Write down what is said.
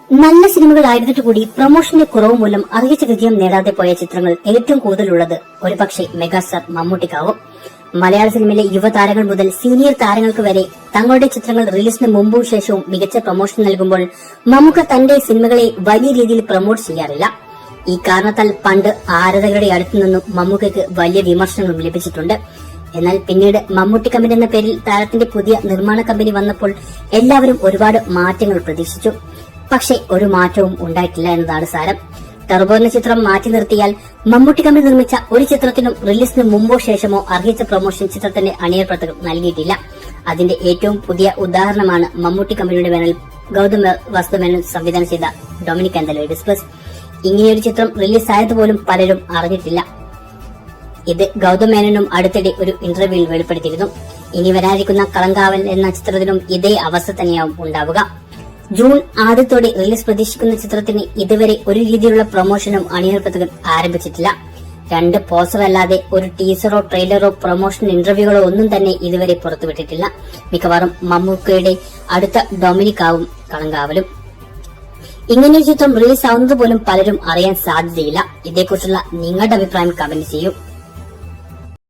നല്ല സിനിമകളായിരുന്നിട്ട് കൂടി പ്രൊമോഷന്റെ കുറവ് മൂലം അർഹിച്ച വിജയം നേടാതെ പോയ ചിത്രങ്ങൾ ഏറ്റവും കൂടുതലുള്ളത് ഒരുപക്ഷെ മെഗാസ്റ്റാർ മമ്മൂട്ടിക്കാവും. മലയാള സിനിമയിലെ യുവതാരങ്ങൾ മുതൽ സീനിയർ താരങ്ങൾക്ക് വരെ തങ്ങളുടെ ചിത്രങ്ങൾ റിലീസിന് മുമ്പും ശേഷവും മികച്ച പ്രൊമോഷൻ നൽകുമ്പോൾ മമ്മൂക്ക തന്റെ സിനിമകളെ വലിയ രീതിയിൽ പ്രൊമോട്ട് ചെയ്യാറില്ല. ഈ കാരണത്താൽ പണ്ട് ആരാധകരുടെ അടുത്തുനിന്നും മമ്മൂക്കയ്ക്ക് വലിയ വിമർശനങ്ങളും ലഭിച്ചിട്ടുണ്ട്. എന്നാൽ പിന്നീട് മമ്മൂട്ടി കമ്പനി എന്ന പേരിൽ താരത്തിന്റെ പുതിയ നിർമ്മാണ കമ്പനി വന്നപ്പോൾ എല്ലാവരും ഒരുപാട് മാറ്റങ്ങൾ പ്രതീക്ഷിച്ചു. പക്ഷേ ഒരു മാറ്റവും ഉണ്ടായിട്ടില്ല എന്നതാണ് സാരം. ടർബോ എന്ന ചിത്രം മാറ്റി നിർത്തിയാൽ മമ്മൂട്ടി കമ്പനി നിർമ്മിച്ച ഒരു ചിത്രത്തിനും റിലീസിന് മുമ്പോ ശേഷമോ അർഹിച്ച പ്രൊമോഷൻ ചിത്രത്തിന്റെ അണിയർ പ്രവർത്തകർ നൽകിയിട്ടില്ല. അതിന്റെ ഏറ്റവും പുതിയ ഉദാഹരണമാണ് മമ്മൂട്ടി കമ്പനിയുടെ ബാനറിൽ ഗൗതം വാസുദേവൻ സംവിധാനം ചെയ്ത Dominic and the ladies plus. ഇങ്ങനെയൊരു ചിത്രം റിലീസായതുപോലും പലരും അറിഞ്ഞിട്ടില്ല. ഇത് ഗൗതം മേനോനും അടുത്തിടെ ഒരു ഇന്റർവ്യൂവിൽ വെളിപ്പെടുത്തിയിരുന്നു. ഇനി വരാനിരിക്കുന്ന കളങ്കാവൽ എന്ന ചിത്രത്തിനും ഇതേ അവസ്ഥ തന്നെയാവും ഉണ്ടാവുക. ജൂൺ ആദ്യത്തോടെ റിലീസ് പ്രതീക്ഷിക്കുന്ന ചിത്രത്തിന് ഇതുവരെ ഒരു രീതിയിലുള്ള പ്രൊമോഷനും അണിയർ പ്രവർത്തകർ ആരംഭിച്ചിട്ടില്ല. 2 പോസ്റ്റർ അല്ലാതെ ഒരു ടീസറോ ട്രെയിലറോ പ്രൊമോഷൻ ഇന്റർവ്യൂകളോ ഒന്നും തന്നെ ഇതുവരെ പുറത്തുവിട്ടിട്ടില്ല. മിക്കവാറും മമ്മൂക്കയുടെ അടുത്ത ഡൊമിനിക് ആവും കളങ്കാവലും. ഇങ്ങനെയൊരു ചിത്രം റിലീസ് ആവുന്നത് പോലും പലരും അറിയാൻ സാധ്യതയില്ല. ഇതേക്കുറിച്ചുള്ള നിങ്ങളുടെ അഭിപ്രായം കമന്റ് ചെയ്യൂ.